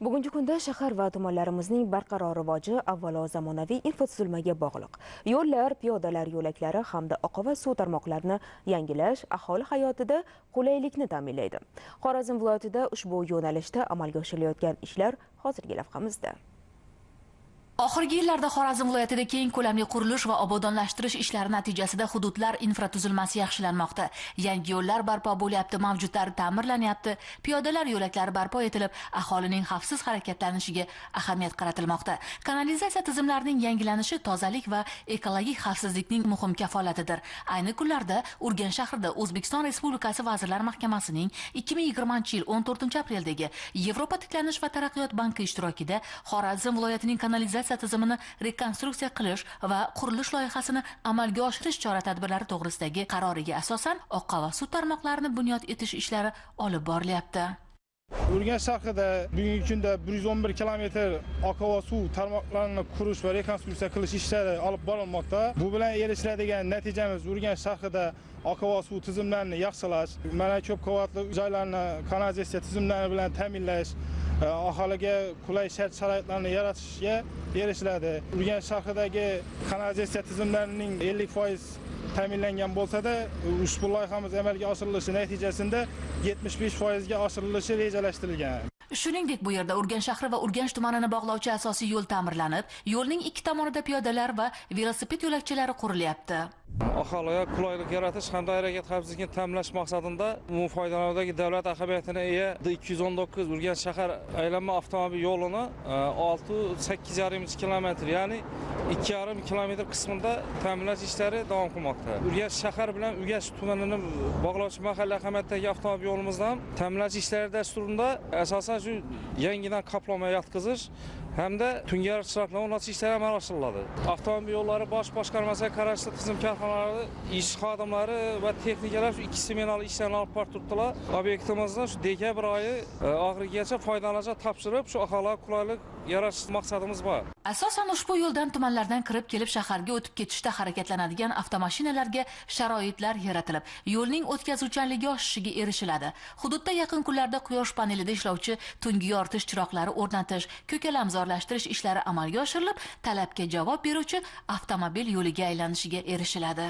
Bugungi kunda shahar va tumanlarimizning barqaror rivoji avvalo zamonaviy infratuzilmaga bog'liq. Yo'llar, piyodalar yo'laklari hamda oqova suv tarmoqlarini yangilash aholi hayotida qulaylikni ta'minlaydi. Xorazm viloyatida ushbu yo'nalishda amalga oshirilayotgan ishlar hozirgi lavhamizda. Oxirgi yillarda Xorazm viloyatida keng ko'lamli qurilish va obodonlashtirish ishlari natijasida hududlar infratuzilmasi yaxshilanmoqda. Yangi yo'llar barpo bo'lyapti, mavjudlari ta'mirlanyapti, piyodalar yo'laklari barpo etilib, aholining xavfsiz harakatlanishiga ahamiyat qaratilmoqda. Kanalizatsiya tizimlarining yangilanishi tozalik va ekologik xavfsizlikning muhim kafolatidir. Ayni kunlarda Urganch shahrida O'zbekiston Respublikasi Vazirlar Mahkamasining 2020-yil 14-apreldagi Yevropa tiklanish va taraqqiyot banki ishtirokida Xorazm viloyatining kanalizatsiya tizimini rekonstruksiya qilish va qurilish loyihasini amalga oshirish chora-tadbirlari to'g'risidagi qaroriga asosan oqova suv tarmoqlarini bunyod etish ishlari olib borilyapti. Urganch shahrida bugungi kunda 111 kilometr oqova suv tarmoqlarini qurish va rekonstruksiya qilish ishlari olib borilmoqda. Bu bilan erishiladigan natijamiz Urganch shahrida oqova suv tizimlarini yaxshilash, mana ko'p qavatli joylarni kanalizatsiya tizimlari bilan ta'minlash, aholiga qulay shart-sharoitlarni yaratishga erishiladi. Urganch shahridagi kanalizatsiya tizimlarining 50% ta'minlangan bo'lsa-da, ushbu loyihamiz amalga oshirilishi natijasida 75% ga oshirilishi rejalashtirilgan. Shuningdek, bu yerda Urganch shahri va Urganch tumanini bog'lovchi asosiy yo'l ta'mirlanib, yo'lning ikki tomonida piyodalar va velosiped yo'lakchalari qurilyapti. Aholiga qulaylik yaratish hamda harakat xavfsizligini ta'minlash maqsadida umumiy foydalanuvdagi davlat ahamiyatini ega 219 Urganch shahar aylanma avtomobil yo'lini 8,5 kilometr, ya'ni 2,5 kilometr qismida ta'minlash ishlari davom qilmoqda. Urganch shahar bilan Urganch tumanini bog'lovchi mahalliy ahamiyatdagi avtomobil yo'limizni ham ta'minlash ishlari dasturida asosan shu yangidan qoplama yotqizish hamda tungi chiroqlar o'rnatish ishlari amalga oshiriladi. Avtomobil yo'llari bosh boshqarmasiga qarashli tizim korxonalari, ish xodimlari va texnikalar shu 2 smenali ishlarni olib borib turibdilar. Obyektimizni shu dekabr oyi oxirigacha foydalanishga topshirib, shu aholiga qulaylik yaratish maqsadimiz bor. Asosan ushbu yo'ldan tumanlardan kirib kelib shaharga o'tib ketishda harakatlanadigan avtomashinalarga sharoitlar yaratilib, yo'lning o'tkazuvchanligi oshishiga erishiladi. Hududda yaqin kunlarda quyosh panelida ishlovchi tungi yoritish chiroqlari o'rnatish, ko'kalamzorlashtirish ishlari amalga oshirilib, talabga javob beruvchi avtomobil yo'liga aylanishiga erishiladi.